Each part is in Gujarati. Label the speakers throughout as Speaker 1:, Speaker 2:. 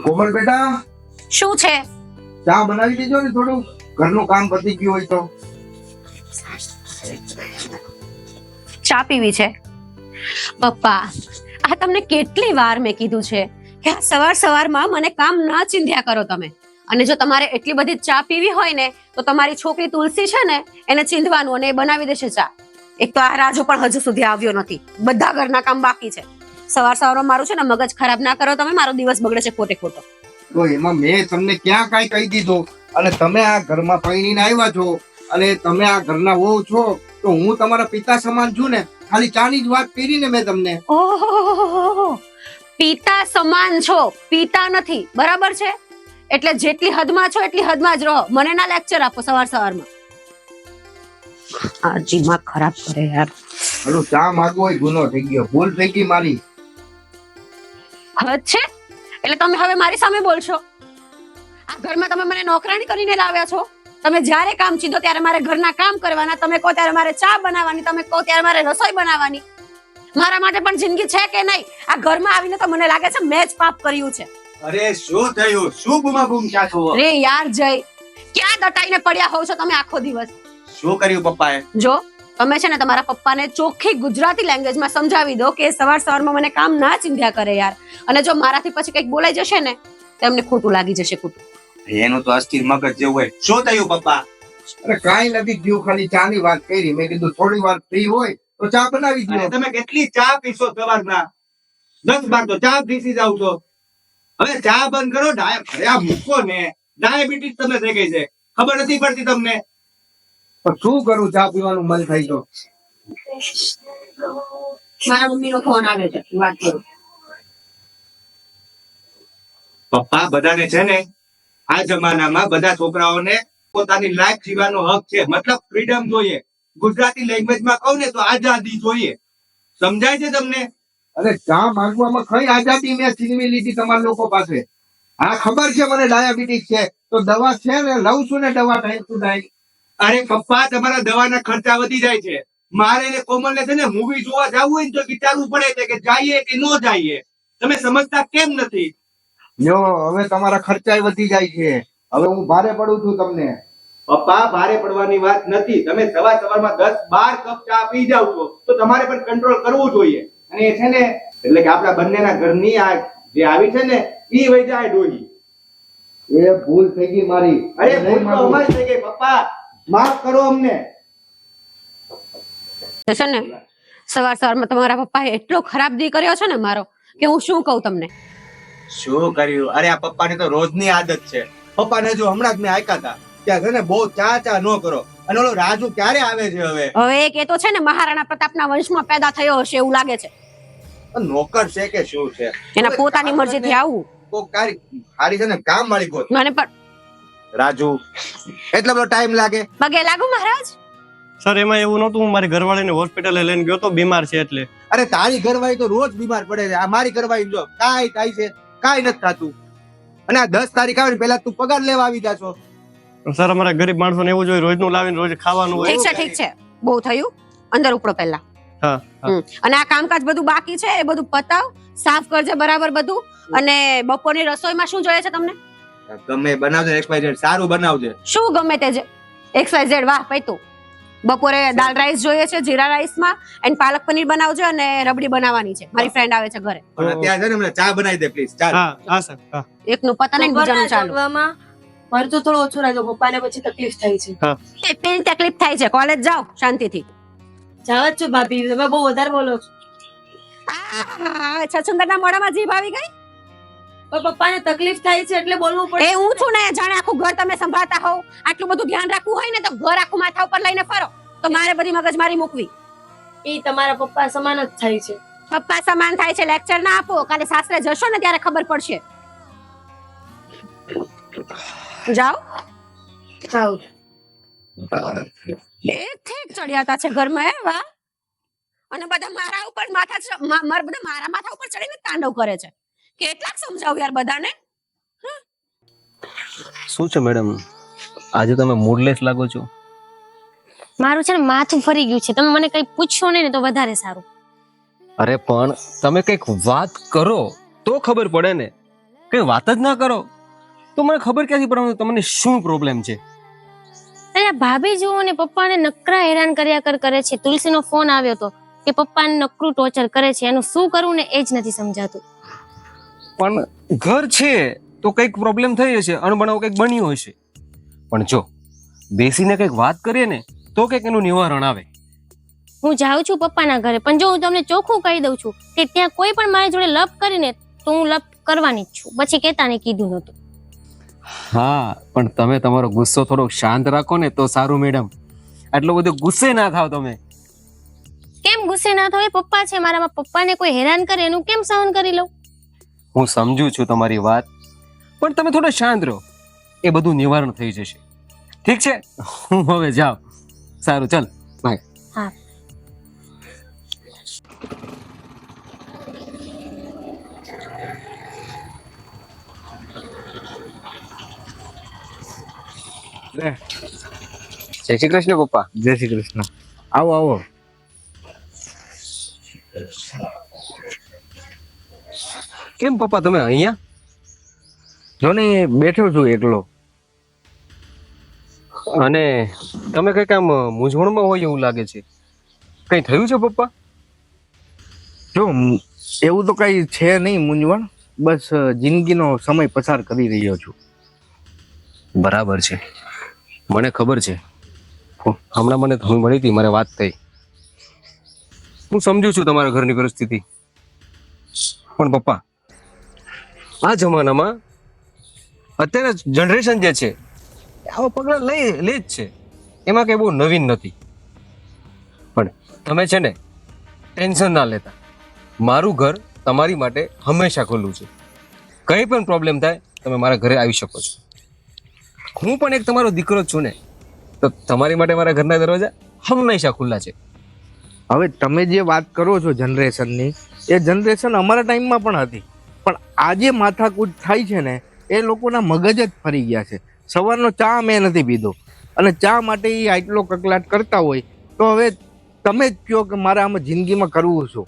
Speaker 1: કોમલ બેટા,
Speaker 2: શું છે?
Speaker 1: ચા બનાવી દેજો ને, થોડું ઘરનું કામ પતી ગયું હોય તો.
Speaker 2: ચા પીવી છે? પપ્પા, આ તમને કેટલી વાર મેં કીધું છે કે આ સવાર સવારમાં મને કામ ના ચીંધ્યા કરો તમે. અને જો તમારે એટલી બધી ચા પીવી હોય ને તો તમારી છોકરી તુલસી છે ને એને ચીંધવાનું અને એ બનાવી દેશે ચા. એક તો આ રાજુ પણ હજુ સુધી આવ્યો નથી. બધા ઘરના કામ બાકી છે. સવાર સવારમાં મારું છે ને મગજ ખરાબ ના કરો તમે, મારો દિવસ બગડે છે ખોટે ખોટો.
Speaker 1: તો એમાં મેં તમને ક્યાં કાંઈ કહી દીધું? અને તમે આ ઘરમાં પરણીને આવ્યા છો અને તમે આ ઘરના વહુ છો, તો હું તમારા પિતા સમાન છું ને. ખાલી ચાની જ વાત કરી ને મેં તમને.
Speaker 2: ઓહો, પિતા સમાન છો, પિતા નથી, બરાબર છે? એટલે જેટલી હદમાં છો એટલી હદમાં જ રહો. મને ના લેક્ચર આપો સવાર સવારમાં. આ દિમાગ ખરાબ કરે યાર.
Speaker 1: હલો, ચા માંગવો હોય ગુનો થઈ ગયો, ભૂલ થઈ ગઈ મારી.
Speaker 2: હદ છે એટલે તમે હવે મારી સામે બોલશો? આ ઘરમાં તમે મને નોકરાણી કરીને લાવ્યા છો. તમે જ્યારે કામ ચીધો ત્યારે મારે ઘરના કામ કરવાના, તમે કહો ત્યારે મારે ચા બનાવવાની, તમે કહો ત્યારે મારે રસોઈ બનાવવાની. મારા માટે પણ જિંદગી છે કે નહીં? આ ઘરમાં આવીને તો મને લાગે છે મેં જ પાપ કર્યું છે.
Speaker 3: અરે શું થયું? શું બૂમાબૂમ ક્યાં છો?
Speaker 2: રે યાર જય, ક્યાં દટાઈને પડ્યા હોવ છો તમે આખો દિવસ?
Speaker 3: શું કર્યું પપ્પાએ?
Speaker 2: જો તમે છે ને તમારા પપ્પાને ચોખ્ખી ગુજરાતી લેંગ્વેજમાં સમજાવી દો કે સવાર સવારમાં મને કામ ના ચીંધ્યા કરે યાર. અને જો મારાથી પછી કંઈક બોલાઈ જશે ને તો એમને ખોટું લાગી જશે, ખોટું.
Speaker 3: એનું તો અસ્થિર મગજ જેવું હોય. શું થયું પપ્પા?
Speaker 1: અરે કાંઈ નથી થયું, ખાલી ચા ની વાત કરી. મેં કીધું થોડી વાર ફ્રી હોય તો ચા બનાવી
Speaker 3: અરે
Speaker 1: દો.
Speaker 3: તમે કેટલી ચા પીશો સવારના? 10 બાર તો ચા પીસી જાવ છો. હવે ચા બંધ કરો, આ મૂકો ને. ડાયાબિટીસ તમને થઈ ગઈ છે, ખબર નથી પડતી તમને?
Speaker 1: પણ શું કરું, ચા પીવાનું મન થાય તો.
Speaker 2: મારા મમ્મીનો ફોન આવ્યો છે, વાત કરું.
Speaker 3: પપ્પા, બધાને છે ને આ જમાનામાં બધા છોકરાઓને પોતાની લાઈફ જીવવાનો હક છે. મતલબ ફ્રીડમ જોઈએ. ગુજરાતી લેંગ્વેજમાં કહું ને તો આઝાદી જોઈએ. સમજાય છે તમને?
Speaker 1: અરે ચા માંગવામાં કઈ આઝાદી મેં છીનવી લીધી તમારા લોકો પાસે? હા ખબર છે મને ડાયાબિટીસ છે, તો દવા છે ને લઉં છું ને દવા ટાઈમ ટુ ટાઈમ.
Speaker 3: અરે પપ્પા, તમારા દવાના ખર્ચા વધી જાય છે. મારે ને કોમલને છે ને મૂવી જોવા જવું હોય ને તો વિચારવું પડે છે કે જઈએ કે ન જઈએ. તમે સમજતા કેમ નથી?
Speaker 1: જો હવે તમારા ખર્ચાય વધી જાય છે. હવે હું ભારે પડું છું તમને.
Speaker 3: પપ્પા, ભારે પડવાની વાત નથી. તમે સવાર સવારમાં 10-12 કપ ચા પી જાવ છો તો તમારે પણ કંટ્રોલ કરવું જોઈએ. અને એ છે ને એટલે કે આપણા બંનેના ઘરની આ જે આવી છે ને ઈ વઈ જાય ડોહી.
Speaker 1: એ ભૂલ થઈ ગઈ મારી.
Speaker 3: અરે ભૂલ તો અમારી થઈ ગઈ પપ્પા, માફ કરો અમને.
Speaker 2: છે ને સવાર સવારમાં તમારા પપ્પાએ એટલો ખરાબ દી કર્યો છે ને મારો કે હું શું કહું તમને.
Speaker 3: શું કર્યું? અરે આ પપ્પાની તો રોજની આદત છે. પપ્પાને જો હમણાં જ મેં આયકા હતા ત્યાં છે ને બહુ ચા ન કરો. અને ઓલો રાજુ ક્યારે આવે છે હવે?
Speaker 2: હવે એક એ તો છે ને મહારાણા પ્રતાપના વંશમાં પેદા થયો હશે એવું લાગે છે.
Speaker 3: નોકર છે કે શું છે?
Speaker 2: એના પોતાની મરજીથી આવું.
Speaker 3: કોક હારી છે ને કામ વાળી ગોત.
Speaker 2: મને પણ
Speaker 3: રાજુ એટલો બધો ટાઈમ લાગે?
Speaker 2: પગે લાગુ મહારાજ.
Speaker 4: સર એમાં એવું નહોતું, હું મારી ઘરવાળીને હોસ્પિટલે લઈને ગયો તો, બીમાર છે એટલે.
Speaker 3: અરે તારી ઘરવાળી તો રોજ બીમાર પડે છે. આ મારી ઘરવાળી જો કાંઈ થાય છે, કાંઈ નથી થતું. અને આ 10 તારીખ આવે ને પહેલા તું પગાર લેવા આવી જાશો.
Speaker 4: સર અમારા ગરીબ માણસોને એવું જોઈએ, રોજનું લાવીને રોજ ખાવાનું હોય.
Speaker 2: ઠીક છે ઠીક છે, બહુ થયું. અંદર ઉપડો પહેલા.
Speaker 4: હા હા.
Speaker 2: અને આ કામકાજ બધું બાકી છે એ બધું પતાવ, સાફ કરજે બરાબર બધું. અને બપોરની રસોઈમાં શું જોઈએ છે તમને?
Speaker 3: તમે બનાવજો XYZ, સારું બનાવજે.
Speaker 2: શું ગમે તે જે XYZ. વાહ પૈતું. બપોરે દાલ રાઈસ જોઈએ છે, જીરા રાઈસમાં, એન્ડ પાલક પનીર બનાવજો અને રબડી બનાવવાની છે. મારી ફ્રેન્ડ આવે છે ઘરે.
Speaker 3: અને ત્યાં છે ને મને ચા બનાવી દે પ્લીઝ. ચાલ.
Speaker 4: હા હા સર હા.
Speaker 2: એકનું પતા નહીં બીજાનું ચાલુ.
Speaker 5: મારે તો થોડું ઓછું રાખજો, પપ્પાને પછી તકલીફ થાય છે.
Speaker 2: એટલી તકલીફ થાય છે, કોલેજ જાઓ શાંતિથી.
Speaker 5: જાવ જ છું ભાભી, તમે બહુ વધારે બોલો છો.
Speaker 2: છછુંદરના મોઢામાં જીભ આવી ગઈ.
Speaker 5: પણ પપ્પાને તકલીફ થાય છે એટલે બોલવું પડે.
Speaker 2: એ હું છું ને, જાણે આખું ઘર તમે સંભાળતા હોવ. આટલું બધું ધ્યાન રાખવું હોય ને તો ઘર આખું માથા ઉપર લઈને ફરો. તો મારે બધી મગજમારી મૂકવી.
Speaker 5: એ તમારા પપ્પા સમાન જ થાય છે.
Speaker 2: પપ્પા સમાન થાય છે, લેક્ચર ના આપો. કાલે સાસરે જશો ને ત્યારે ખબર પડશે. જાઓ.
Speaker 5: જાવ.
Speaker 2: એક ઠીક ચડિયાતા છે ઘરમાં. હે વાહ. અને બધા મારા ઉપર બધા મારા માથા ઉપર ચડીને તાંડવ કરે છે. કેટલાક સમજાવું યાર બધાને.
Speaker 6: શું છે મેડમ, આજે તમે મૂડલેસ લાગો છો?
Speaker 7: મારું છે ને માથું ફરી ગયું છે. તમે મને કઈ પૂછશો ને તો વધારે સારું.
Speaker 6: અરે પણ તમે કઈક વાત કરો તો ખબર પડે ને. કઈ વાત જ ના કરો તો મને ખબર ક્યાંથી પડવાની તમને શું પ્રોબ્લેમ છે?
Speaker 7: અરે ભાભી જુઓ ને પપ્પાને નકરા હેરાન કર્યા કરે છે. તુલસીનો ફોન આવ્યો હતો કે પપ્પાને નકરું ટોર્ચર કરે છે, એનું શું કરવું ને એ જ નથી સમજાતું.
Speaker 6: પણ ઘર છે તો કંઈક પ્રોબ્લેમ થઈ હશે, અણબનાવ કંઈક બન્યું હશે. પણ જો બેસીને કંઈક વાત કરીએ ને તો કંઈક એનું નિવારણ આવે.
Speaker 7: હું જાઉં છું પપ્પાના ઘરે, પણ જો હું તમને ચોખ્ખું કહી દઉં છું કે ત્યાં કોઈ પણ મારી જોડે લપ કરીને તો હું લપ કરવાની જ છું. પછી કેતાને કીધું નતું.
Speaker 6: હા, પણ તમે તમારો ગુસ્સો થોડો શાંત રાખો ને તો સારું મેડમ. આટલો બધો ગુસ્સે ના થાવ તમે.
Speaker 7: કેમ ગુસ્સે ના થાય? પપ્પા છે મારામાં, પપ્પાને કોઈ હેરાન કરે એનું કેમ સહન કરી લઉં?
Speaker 6: હું સમજુ છું તમારી વાત, પણ તમે થોડા શાંત રહો, એ બધું નિવારણ થઈ જશે. ઠીક છે, હું હવે જાઉં. સારું, ચાલ બાય.
Speaker 7: હા.
Speaker 6: જય શ્રી કૃષ્ણ પપ્પા.
Speaker 1: જય શ્રી કૃષ્ણ. આવો આવો.
Speaker 6: કેમ પપ્પા તમે અહીંયા?
Speaker 1: જો ને બેઠો છું એકલો.
Speaker 6: અને તમે કઈક આમ મૂંઝવણમાં હોય એવું લાગે છે. કઈ થયું છે પપ્પા?
Speaker 1: જો એવું તો કઈ છે નહીં મૂંઝવણ, બસ જિંદગીનો સમય પસાર કરી રહ્યો છું.
Speaker 6: બરાબર છે, મને ખબર છે. હમણાં મને તમે મળી હતી, મારે વાત થઈ. હું સમજુ છું તમારા ઘરની પરિસ્થિતિ. પણ પપ્પા, આ જમાનામાં અત્યારે જનરેશન જે છે આવા પગલા લે જ છે, એમાં કઈ બહુ નવીન નથી. પણ તમે છે ને ટેન્શન ના લેતા. મારું ઘર તમારી માટે હંમેશા ખુલ્લું છે. કંઈ પણ પ્રોબ્લેમ થાય તમે મારા ઘરે આવી શકો છો. હું પણ એક તમારો દીકરો જ છું ને, તો તમારી માટે મારા ઘરના દરવાજા હંમેશા ખુલ્લા છે.
Speaker 1: હવે તમે જે વાત કરો છો જનરેશનની, એ જનરેશન અમારા ટાઈમમાં પણ હતી. પણ આજે માથાકૂટ થાય છે ને, એ લોકોના મગજ જ ફરી ગયા છે. સવારનો ચા મેં નથી પીધો અને ચા માટે એ આટલો કકલાટ કરતા હોય તો હવે તમે જ કહો કે મારે આમાં જિંદગીમાં કરવું શું?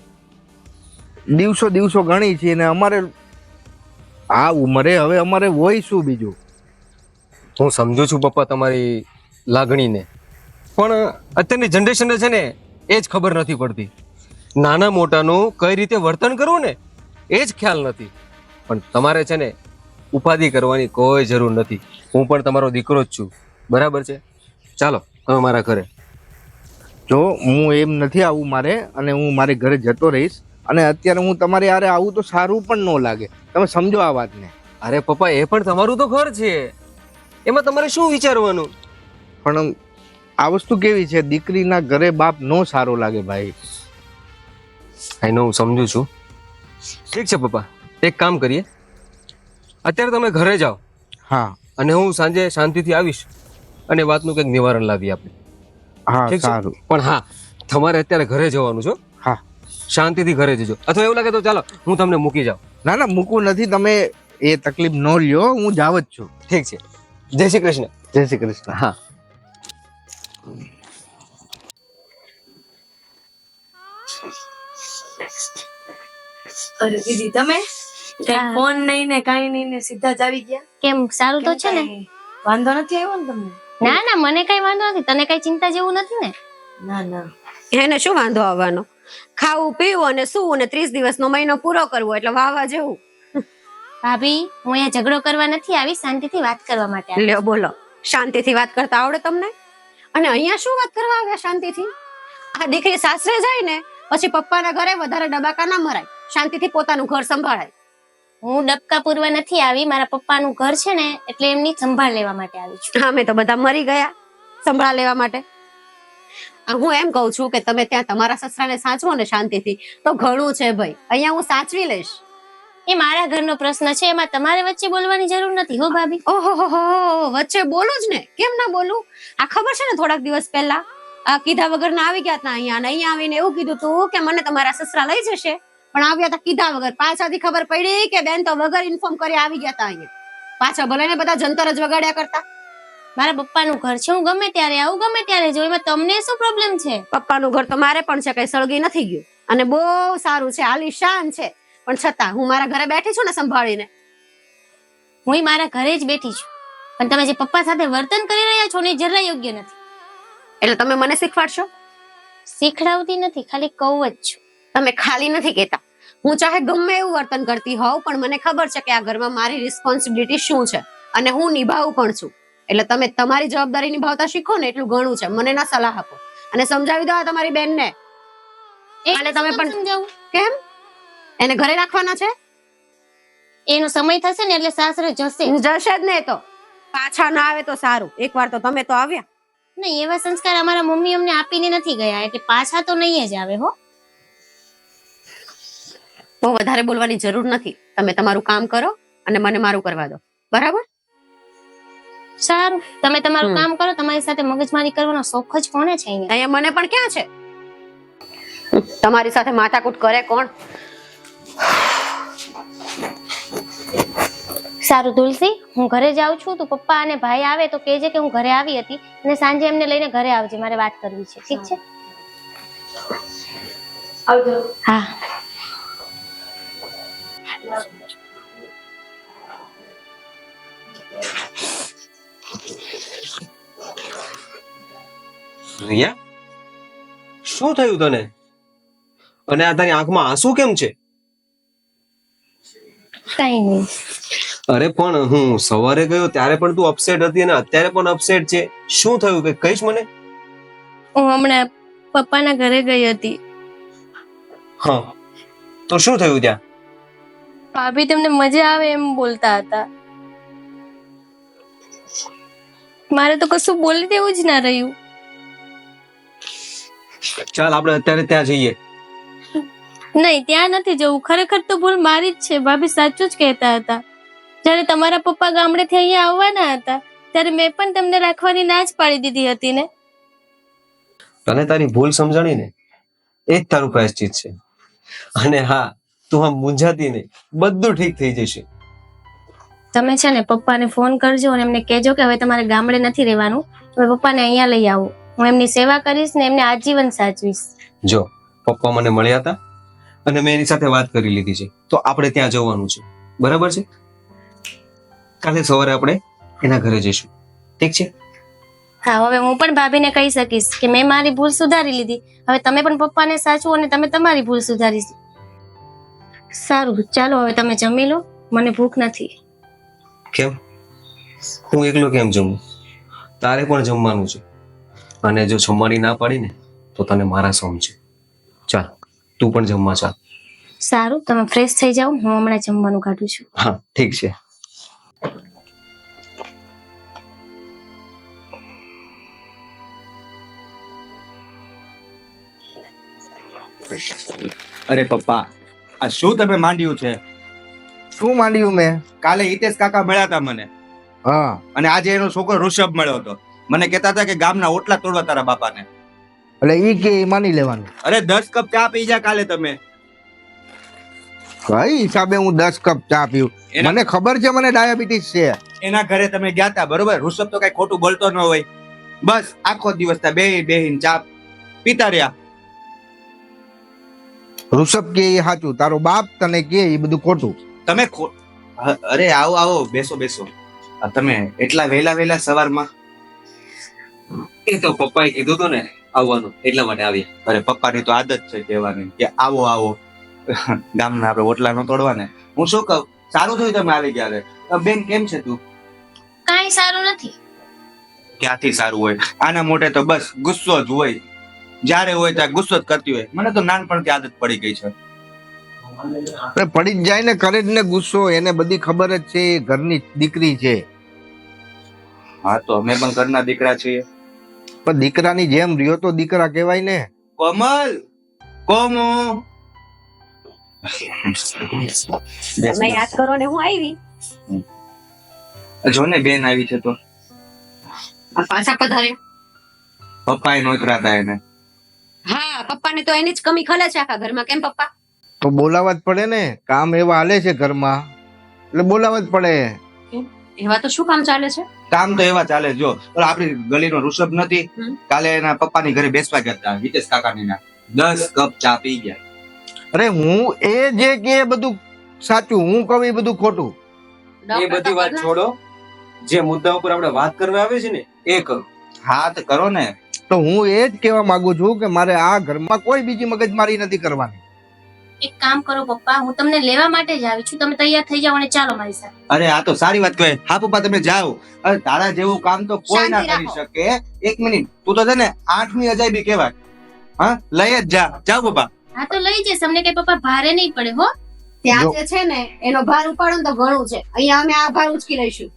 Speaker 1: દિવસો ગણી છે ને અમારે આ ઉંમરે હવે અમારે હોય શું બીજું?
Speaker 6: હું સમજુ છું પપ્પા તમારી લાગણીને, પણ અત્યારની જનરેશનને છે ને એ જ ખબર નથી પડતી. નાના મોટાનું કઈ રીતે વર્તન કરવું ને એ જ ખ્યાલ નથી. પણ તમારે છે ને ઉપાધિ કરવાની કોઈ જરૂર નથી. હું પણ તમારો દીકરો જ છું, બરાબર છે? ચાલો તમે મારા ઘરે.
Speaker 1: જો હું એમ નથી આવું મારે, અને હું મારે ઘરે જતો રહીશ. અને અત્યારે હું તમારે યારે આવું તો સારું પણ ન લાગે. તમે સમજો આ વાતને.
Speaker 6: અરે પપ્પા, એ પણ તમારું તો ઘર છે, એમાં તમારે શું વિચારવાનું?
Speaker 1: પણ આ વસ્તુ કેવી છે, દીકરીના ઘરે બાપ નો સારો લાગે ભાઈ.
Speaker 6: આઈ નો, હું સમજુ છું. ઠીક છે પપ્પા, એક કામ કરીએ, અત્યારે તમે ઘરે જાઓ.
Speaker 1: હા
Speaker 6: અને હું સાંજે શાંતિથી આવીશ અને વાતનું કંઈક નિવારણ લાવીએ આપણે.
Speaker 1: હા
Speaker 6: ઠીક છે?
Speaker 1: સારું.
Speaker 6: પણ હા, તમારે અત્યારે ઘરે જવાનું છો.
Speaker 1: હા
Speaker 6: શાંતિથી ઘરે જજો. અથવા એવું લાગે તો ચાલો હું તમને મૂકી જાઉં.
Speaker 1: ના ના, મૂકવું નથી. તમે એ તકલીફ ન લ્યો, હું જાવ જ છું.
Speaker 6: ઠીક છે, જય શ્રી કૃષ્ણ.
Speaker 1: જય શ્રી કૃષ્ણ.
Speaker 6: હા.
Speaker 5: અરે દીદી, તમે
Speaker 7: હા.
Speaker 5: ફોન નહીં ને કાંઈ નહીં ને સીધા જ આવી ગયા.
Speaker 7: કેમ, સારું તો છે ને?
Speaker 5: કાંઈ વાંધો નથી આવ્યો ને તમને?
Speaker 7: ના ના, મને કઈ વાંધો નથી. તને કઈ ચિંતા જેવું નથી ને?
Speaker 5: ના ના.
Speaker 2: એને શું વાંધો આવવાનો? ખાવું પીવું અને શું ને 30 દિવસનો મહિનો પૂરો કરવો એટલે વાવા જેવું.
Speaker 7: ભાભી, હું અહીંયા ઝઘડો કરવા નથી આવી, શાંતિથી વાત કરવા માટે આવી.
Speaker 2: લ્યો બોલો, શાંતિથી વાત કરતા આવડે તમને? અને અહીંયા શું વાત કરવા આવ્યા શાંતિથી? આ દીકરી સાસરે જાય ને પછી પપ્પાના ઘરે વધારે ડબાકા ના મરાય. શાંતિથી પોતાનું ઘર સંભાળાય.
Speaker 7: હું ડબકા પૂરવા નથી આવી, મારા પપ્પાનું ઘર છે ને એટલે એમની સંભાળ લેવા માટે આવી છું.
Speaker 2: અમે તો બધા મરી ગયા સંભાળ લેવા માટે. હું એમ કહું છું કે તમે ત્યાં તમારા સસરાને સાચવો ને શાંતિથી તો ઘણું છે ભાઈ. અહીંયા હું સાચવી લઈશ.
Speaker 7: એ મારા ઘરનો પ્રશ્ન છે, એમાં તમારે વચ્ચે બોલવાની જરૂર નથી હો ભાભી.
Speaker 2: ઓહો, વચ્ચે બોલું જ ને, કેમ ના બોલું? આ ખબર છે ને થોડાક દિવસ પહેલા આ કીધા વગર ના આવી ગયા હતા અહીંયા, અને અહીંયા આવીને એવું કીધું તું કે મને તમારા સસરા લઈ જશે, પણ આવ્યા હતા કીધા વગર. પાછાથી ખબર પડી કે બેન તો વગર ઇન્ફોર્મ કરી આવી ગયા હતા અહીંયા. પાછા ભલે ને બધા જંતર જ વગાડ્યા કરતા.
Speaker 7: મારા પપ્પાનું ઘર છે, હું ગમે ત્યારે આવું, ગમે ત્યારે જોઉં, એમાં તમને શું પ્રોબ્લેમ છે?
Speaker 2: પપ્પાનું ઘર તો મારે પણ છે, કઈ સળગી નથી ગયું અને બહુ સારું છે, આલીશાન છે. પણ છતાં હું મારા ઘરે બેઠી છું ને સંભાળીને.
Speaker 7: હું મારા ઘરે જ બેઠી છું, પણ તમે જે પપ્પા સાથે વર્તન કરી રહ્યા છો ને એ જરા યોગ્ય નથી.
Speaker 2: એટલે તમે મને શીખવાડશો?
Speaker 7: શીખડાવતી નથી, ખાલી કહું જ છું.
Speaker 2: તમે ખાલી નથી કહેતા. હું ચાહે ગમે એવું વર્તન કરતી હોઉં, પણ મને ખબર છે કે આ ઘરમાં મારી રિસ્પોન્સિબિલિટી શું છે અને હું નિભાવું પણ છું. એટલે તમે તમારી જવાબદારી નિભાવતા શીખો ને એટલું ઘણું છે. મને ના સલાહ આપો અને સમજાવી દો આ તમારી બેનને. અને તમે પણ
Speaker 7: સમજાવું,
Speaker 2: કેમ એને ઘરે રાખવાના છે?
Speaker 7: એનો સમય થશે ને એટલે સાસરે જશે.
Speaker 2: જશે જ ને. તો પાછા ના આવે તો સારું. એકવાર તો તમે તો આવ્યા.
Speaker 7: નહીં, એવા સંસ્કાર અમારા મમ્મી અમને આપીને નથી ગયા, એટલે પાછા તો નહીં જ આવે. હો,
Speaker 2: બહુ વધારે બોલવાની જરૂર નથી. તમે તમારું કામ કરો અને મને મારું કરવા દો. બરાબર?
Speaker 7: સારું, તમે તમારું કામ કરો. તમારી સાથે મગજમારી કરવાનો શોખ જ કોને છે અહીંયા?
Speaker 2: અહીંયા મને પણ ક્યાં છે? તમારી સાથે માથાકૂટ કરે કોણ?
Speaker 7: સારું તુલસી, હું ઘરે જાઉં છું. તું પપ્પા અને ભાઈ આવે તો કહેજે કે હું ઘરે આવી હતી, અને સાંજે એમને લઈને ઘરે આવજે. મારે વાત કરવી છે. ઠીક છે?
Speaker 5: આવજો.
Speaker 7: હા.
Speaker 6: રિયા, શું થયું તને? અને આ તારી આંખમાં આંસુ કેમ છે?
Speaker 7: કઈ નહીં.
Speaker 6: અરે પણ હું સવારે ગયો ત્યારે પણ તું અપસેટ હતી અને અત્યારે પણ અપસેટ છે. શું થયું કે કહીશ મને?
Speaker 7: હું હમણાં પપ્પાના ઘરે ગઈ હતી.
Speaker 6: હા, તો શું થયું ત્યાં?
Speaker 7: ભાભી તમને મજા આવે એમ બોલતા હતા. મારે તો કશું બોલી દેવું જ ના રહ્યું.
Speaker 6: ચાલ આપણે અત્યારે ત્યાં જઈએ.
Speaker 7: નહીં, ત્યાં નથી જવું. ખરેખર તો ભૂલ મારી જ છે. ભાભી સાચું જ કહેતા હતા. જ્યારે તમારા પપ્પા ગામડેથી અહીંયા આવવાના હતા ત્યારે મેં પણ તમને રાખવાની ના જ પાડી દીધી હતી ને.
Speaker 6: તને તારી ભૂલ સમજાણી ને એ જ તારું પ્રાયશ્ચિત છે. અને હા, તું આમ મૂંઝાતી નહીં, બધું ઠીક થઈ જશે.
Speaker 7: તમે છે ને પપ્પાને ફોન કરજો અને એમને કહેજો કે હવે તમારે ગામડે નથી રહેવાનું. તમે પપ્પાને અહીંયા લઈ આવો. હું એમની સેવા કરીશ ને એમને આજીવન સાચવીશ.
Speaker 6: જો પપ્પા મને મળ્યા હતા અને મેં એની સાથે વાત કરી લીધી છે, તો આપણે ત્યાં જવાનું છે. બરાબર છે? કાલે સવારે આપણે એના ઘરે જઈશું. ઠીક છે?
Speaker 7: હા, હવે હું પણ ભાભીને કહી શકીશ કે મેં મારી ભૂલ સુધારી લીધી. હવે તમે પણ પપ્પાને સાચવો અને તમે તમારી ભૂલ સુધારી. સારું, ચાલો હવે તમે જમી લો. મને ભૂખ નથી.
Speaker 6: કેમ? હું એકલો કેમ જમું? તારે પણ જમવાનું છે. અને જો જમવાની ના પાડી ને તો તને મારા સોમ છે. ચાલ, તું પણ જમવા ચાલ.
Speaker 7: સારું, તમે ફ્રેશ થઈ જાઓ. હું હમણાં જમવાનું કાઢું છું.
Speaker 6: હા, ઠીક છે.
Speaker 3: અરે પપ્પા, આ શું તમે માંડ્યું છે?
Speaker 1: શું માંડ્યું મેં?
Speaker 3: કાલે હિતેશ કાકા મળ્યા હતા મને,
Speaker 1: હા,
Speaker 3: અને આજે એનો છોકરો ઋષભ મળ્યો હતો. મને કહેતા હતા કે ગામના ઓટલા તોડવા તારા બાપાને.
Speaker 1: એટલે ઈ કે ઈ માની લેવાનું.
Speaker 3: અરે 10 કપ ચા પી જા કાલે તમે.
Speaker 1: કઈ હિસાબે હું 10 કપ ચા પીવું?
Speaker 3: એના-
Speaker 1: મને ખબર છે મને ડાયાબિટીસ છે.
Speaker 3: એના ઘરે તમે ગયા તા, બરોબર? ઋષભ તો કઈ ખોટું બોલતો ન હોય. બસ આખો દિવસ તા બેહીને ચા પીતા રહ્યા.
Speaker 1: ઋષભ કે એ સાચું, તારો બાપ તને કે એ બધું ખોટું.
Speaker 3: તમે અરે આવો આવો, બેસો બેસો. આ તમે એટલા વહેલા સવારમાં?
Speaker 6: એ તો પપ્પાએ કીધું હતું ને આવવાનું, એટલા માટે આવ્યા.
Speaker 3: અરે પપ્પાની તો આદત છે કહેવાની કે આવો આવો. ગામના આપણે ઓટલા નો તોડવા ને. હું શું કહું, સારું થયું તમે આવી ગયા. બેન કેમ છે તું?
Speaker 7: કાંઈ સારું નથી.
Speaker 3: ક્યાંથી સારું હોય? આના મોઢે તો બસ ગુસ્સો જ હોય. જ્યારે હોય ત્યાં ગુસ્સો જ કરતી હોય. મને તો નાનપણથી આદત પડી ગઈ છે.
Speaker 1: અરે પડી જ જાય ને, કરે જ ને ગુસ્સો. એને બધી ખબર જ છે એ ઘરની દીકરી છે.
Speaker 3: હા, તો અમે પણ ઘરના દીકરા છીએ.
Speaker 1: પણ દીકરાની જેમ રહ્યો તો દીકરા કહેવાય ને.
Speaker 3: કોમલ, કોમો.
Speaker 2: તમે યાદ કરો ને હું આવી.
Speaker 3: જો ને બેન આવી છે તો.
Speaker 2: આ પાછા પધારે.
Speaker 3: પપ્પાએ નોતરા હતા એને.
Speaker 2: હા, પપ્પાને તો એની જ કમી ખલે છે આખા ઘરમાં. કેમ પપ્પા?
Speaker 1: તો બોલાવા જ પડે ને. કામ એવા હાલે છે ઘરમાં એટલે બોલાવા જ પડે.
Speaker 2: એવા તો શું કામ ચાલે છે?
Speaker 3: કામ તો એવા ચાલે. જો આપણી ગલીનો ઋષભ નથી, કાલે એના પપ્પાની ઘરે બેસવા ગયા હતા હિતેશ કાકાની ના. 10 કપ ચા પી ગયા.
Speaker 1: અરે હું એ જે કે બધું સાચું, હું કહું એ બધું ખોટું.
Speaker 6: એ બધી વાત છોડો, જે મુદ્દા ઉપર આપણે વાત કરવા આવે છે ને એ કરો.
Speaker 3: હા તો કરો ને.
Speaker 1: તો હું એ જ કહેવા માંગુ છું કે મારે આ ઘરમાં કોઈ બીજી મગજમારી નથી કરવાની.
Speaker 7: એક કામ કરો પપ્પા, હું તમને લેવા માટે જ આવી છું. તમે તૈયાર થઈ જાઓ અને ચાલો મારી સાથે.
Speaker 3: અરે આ તો સારી વાત કહેવાય. હા પપ્પા તમે જાઓ. અરે તારા જેવું કામ તો કોઈ ના
Speaker 2: શાંતિ
Speaker 3: કરી
Speaker 2: રાખો.
Speaker 3: શકે. એક મિનિટ, તું તો છે ને 8મી અજાયબી કહેવાય. હા લઈ જ જા. જાઓ પપ્પા.
Speaker 7: હા તો લઈ જઈશ, અમને કઈ પપ્પા ભારે નહીં પડે હો.
Speaker 2: ત્યાં
Speaker 1: જો.
Speaker 2: જે છે ને એનો ભાર ઉપાડો ને તો ઘણું છે. અહીંયા અમે આ ભાર ઉચકી લઈશું.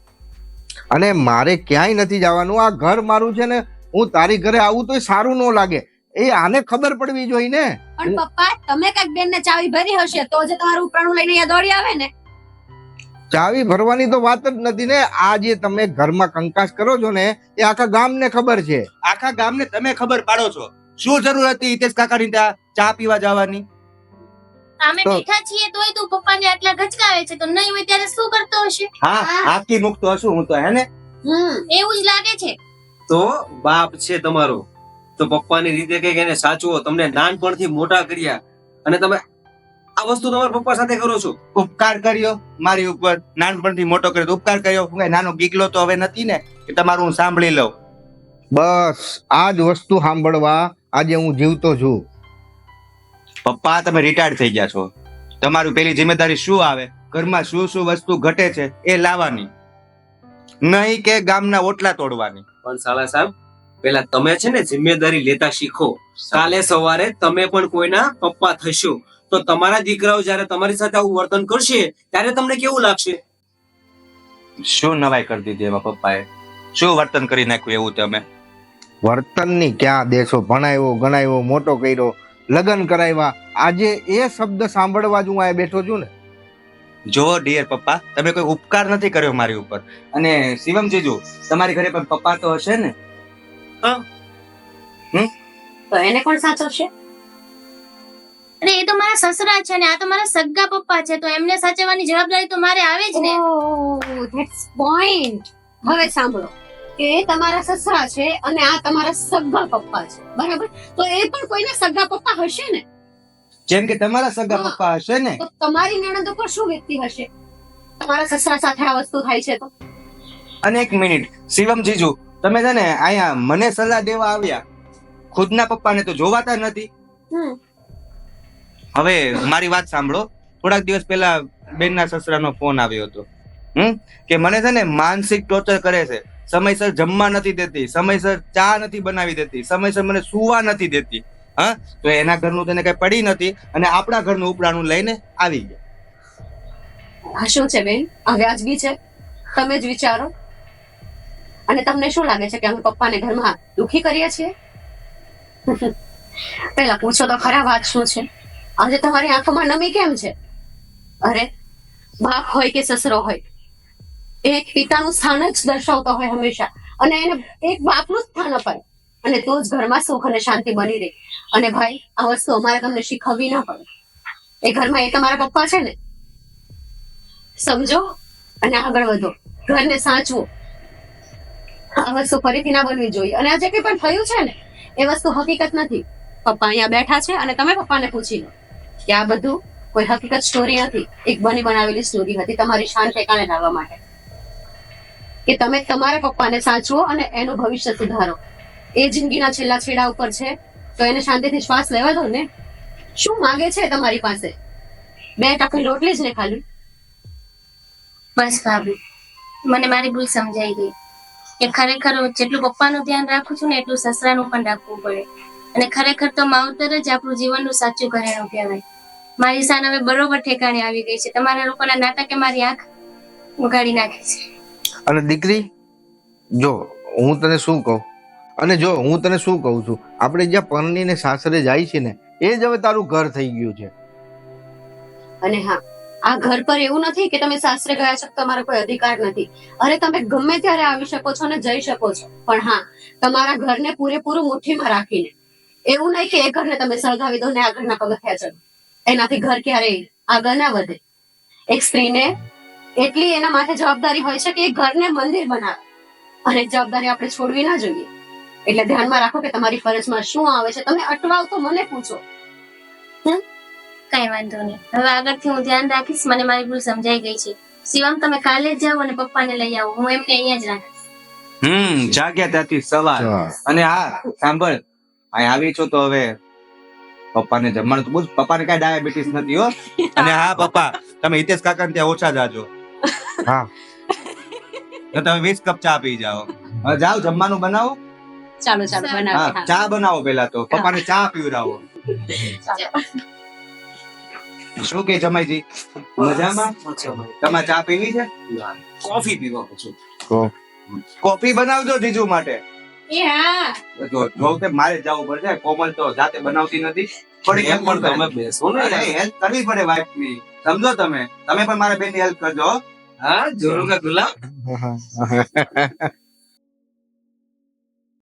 Speaker 1: અને મારે ક્યાંય નથી જવાનું. આ ઘર મારું છે ને, હું તારી ઘરે આવું તો સારું ન લાગે. એ આને ખબર પડવી જોઈએ ને.
Speaker 2: પણ પપ્પા તમે કઈક બેન ને ચાવી ભરી હશે તો જે તમારું ઉપરાણું લઈને અહીંયા દોડી આવે ને.
Speaker 1: ચાવી ભરવાની તો વાત જ નથી ને. આ જે તમે ઘરમાં કંકાસ કરો છો ને એ આખા ગામને ખબર છે.
Speaker 3: આખા ગામને તમે ખબર પાડો છો. શું જરૂર હતી હિતેશ કાકાની ત્યાં ચા પીવા જવાની?
Speaker 7: અમે
Speaker 1: તો-
Speaker 7: બેઠા છીએ તોય તું પપ્પાને આટલા ગચકાવે છે, તો નહીં હોય ત્યારે શું કરતો હશે?
Speaker 3: હા આખી મુકતો હશું હું તો હે ને.
Speaker 7: એવું જ લાગે છે.
Speaker 6: તો બાપ છે તમારો, તો પપ્પાની રીતે કઈક એને સાચવો. તમને નાનપણથી મોટા કર્યા અને તમે આ વસ્તુ તમારા પપ્પા સાથે કરો છો.
Speaker 3: ઉપકાર કર્યો મારી ઉપર, નાનપણથી મોટો કર્યો તો ઉપકાર કર્યો. હું કઈ નાનો ગીગલો તો હવે નથી ને કે તમારું હું સાંભળી લઉં.
Speaker 1: બસ આ જ વસ્તુ સાંભળવા આજે હું જીવતો છું.
Speaker 3: પપ્પા તમે રિટાયર્ડ થઈ ગયા છો. તમારું પેલી જિમ્મેદારી શું આવે? ઘરમાં શું શું વસ્તુ ઘટે છે એ લાવવાની, નહીં કે ગામના ઓટલા તોડવાની.
Speaker 6: પણ સાલા સાહેબ, પેલા તમે છે ને જિમ્મેદારી લેતા શીખો. કાલે સવારે તમે પણ કોઈના પપ્પા થશો તો તમારા દીકરાઓ જયારે તમારી સાથે આવું વર્તન કરશે ત્યારે તમને કેવું લાગશે?
Speaker 3: શું નવાઈ કરી દીધી એમાં પપ્પાએ? શું વર્તન કરી નાખ્યું એવું તમે?
Speaker 1: વર્તનની ક્યાં દેશો. ભણાવ્યો ગણાવ્યો મોટો કર્યો, લગ્ન કરાવ્યા. આજે એ શબ્દ સાંભળવા જ હું આ બેઠો છું ને.
Speaker 3: જો ડિયર પપ્પા, તમે કોઈ ઉપકાર નથી કર્યો મારી ઉપર. અને શિવમ જીજુ, તમારી ઘરે પણ પપ્પા તો હશે ને?
Speaker 2: તો એને કોણ સાચવશે?
Speaker 7: અરે એ તો મારા સસરા છે ને આ તો મારા સગા પપ્પા છે, તો એમને સાચવવાની જવાબદારી તો મારે આવે જ ને.
Speaker 2: That's point. હવે સાંભળો કે એ તમારા સસરા છે અને આ તમારા સગા પપ્પા છે, બરાબર? તો એ પણ કોઈના સગા પપ્પા હશે ને.
Speaker 3: જેમ કે તમારા સગા
Speaker 2: હા.
Speaker 3: પપ્પા હશે ને.
Speaker 2: તો તમારી નણંદ ઉપર શું વ્યક્તિ હશે? તમારા સસરા સાથે આ વસ્તુ થાય છે તો
Speaker 3: અને એક મિનિટ શિવમ જીજુ, તમે છે ને અહીંયા મને સલાહ દેવા આવ્યા, ખુદના પપ્પાને તો જોવાતા નથી. હવે મારી વાત સાંભળો. થોડાક દિવસ પહેલા બેનના સસરાનો ફોન આવ્યો હતો કે મને છે ને માનસિક ટોર્ચર કરે છે. સમયસર જમવા નથી દેતી, સમયસર ચા નથી બનાવી દેતી, સમયસર મને સુવા નથી દેતી. હા તો એના ઘરનું તેને કઈ પડી નથી અને આપણા ઘરનું ઉપરાણું લઈને આવી ગયા.
Speaker 2: આ શું છે બેન? આ વ્યાજબી છે? તમે જ વિચારો. અને તમને શું લાગે છે કે અમે પપ્પાને ઘરમાં દુખી કરીએ છીએ? પેલા પૂછો તો ખરા વાત શું છે. આજે તમારી આંખોમાં નમી કેમ છે? અરે બાપ હોય કે સસરો હોય, એક પિતાનું સ્થાન જ દર્શાવતો હોય હંમેશા, અને એને એક બાપનું સ્થાન અપાય અને તો જ ઘરમાં સુખ અને શાંતિ બની રહે. અને ભાઈ આ વસ્તુ અમારે તમને શીખવવી ના પડે. એ ઘરમાં એ તમારા પપ્પા છે ને. સમજો અને આગળ વધો, ઘરને સાચવો. આ વસ્તુ ફરીથી ના બનવી જોઈએ. અને આ જે કંઈ પણ થયું છે ને એ વસ્તુ હકીકત નથી. પપ્પા અહીંયા બેઠા છે અને તમે પપ્પાને પૂછી લો કે આ બધું કોઈ હકીકત સ્ટોરી નથી, એક બની બનાવેલી સ્ટોરી હતી તમારી શાન ઠેકાણે લાવવા માટે, કે તમે તમારા પપ્પાને સાચવો અને એનું ભવિષ્ય સુધારો. એ જિંદગીના છેલ્લા છેડા ઉપર છે તો એને શાંતિથી શ્વાસ લેવા દો ને. શું માંગે છે તમારી પાસે? 2 ટકની રોટલી જ ને ખાલી.
Speaker 7: બસ ભાભી, મને મારી ભૂલ સમજાઈ ગઈ કે ખરેખર જેટલું પપ્પાનું ધ્યાન રાખું છું ને એટલું સસરાનું પણ રાખવું પડે. અને ખરેખર તો માવતર જ આપણું જીવનનું સાચું ઘરેણું કહેવાય. મારી શાન હવે બરોબર ઠેકાણે આવી ગઈ છે. તમારા લોકોના નાટકે મારી આંખ ઉગાડી નાખી છે.
Speaker 1: અને દીકરી, જો હું તને શું કહું, અને જો હું તને શું કહું છું, આપણે જ્યાં પરણીને સાસરે જાય છે ને એ જ હવે તારું ઘર થઈ ગયું છે.
Speaker 2: અને હા, આ ઘર પર એવું નથી કે તમે સાસરે ગયા છો તો તમારો કોઈ અધિકાર નથી. અરે તમે ગમે ત્યારે આવી શકો છો અને જઈ શકો છો, પણ હા તમારા ઘરને પૂરેપૂરું મુઠ્ઠીમાં રાખીને. એવું નહીં કે એ ઘરને તમે સળગાવી દો ને આ ઘરના પગથિયા ચડો. એનાથી ઘર ક્યારેય આગળ ના વધે. એક સ્ત્રીને એટલી એના માથે જવાબદારી હોય છે કે એ ઘરને મંદિર બનાવે, અને એ જવાબદારી આપણે છોડવી ના જોઈએ. એટલે ધ્યાનમાં રાખો કે તમારી ફરજમાં શું આવે છે. તમે અટવાવ તો મને પૂછો.
Speaker 7: કઈ વાંધો નહીં, હવે આગળથી હું ધ્યાન રાખીશ. મને મારી ભૂલ સમજાઈ ગઈ છે. શિવમ તમે કાલે જ જાઓ અને પપ્પાને લઈ આવો, હું એમને અહીંયા જ રાખીશ.
Speaker 3: જાગ્યા ત્યાંથી સવાર. અને હા સાંભળ, અહીં આવી છો તો હવે પપ્પાને જમવાનું તો બહુ, પપ્પાને કઈ ડાયાબિટીસ નથી હો. અને હા પપ્પા, તમે હિતેશ કાકા ત્યાં ઓછા જાજો.
Speaker 1: હા.
Speaker 3: તો તમે 20 કપ ચા પી જાઓ. હવે જાઓ જમવાનું બનાવો.
Speaker 2: ચાલો ચાલો
Speaker 3: હા
Speaker 2: બનાવો.
Speaker 3: ચા બનાવો પેલા તો, પપ્પાને ચા પીવડાવો. શું કે જમાઈજી, મજામાં? તમારે ચા પીવી છે? કોફી પીવો પછી. કોફી બનાવજો જીજુ માટે.
Speaker 2: એ હા.
Speaker 3: જો તે મારે જવું પડશે, કોમલ તો જાતે બનાવતી નથી. પણ એમ પણ તમે બેસો ને, હેલ્પ કરવી પડે વાઈફ ની, સમજો તમે પણ મારા બેન ની હેલ્પ કરજો. હા જરૂર ગુલાબ.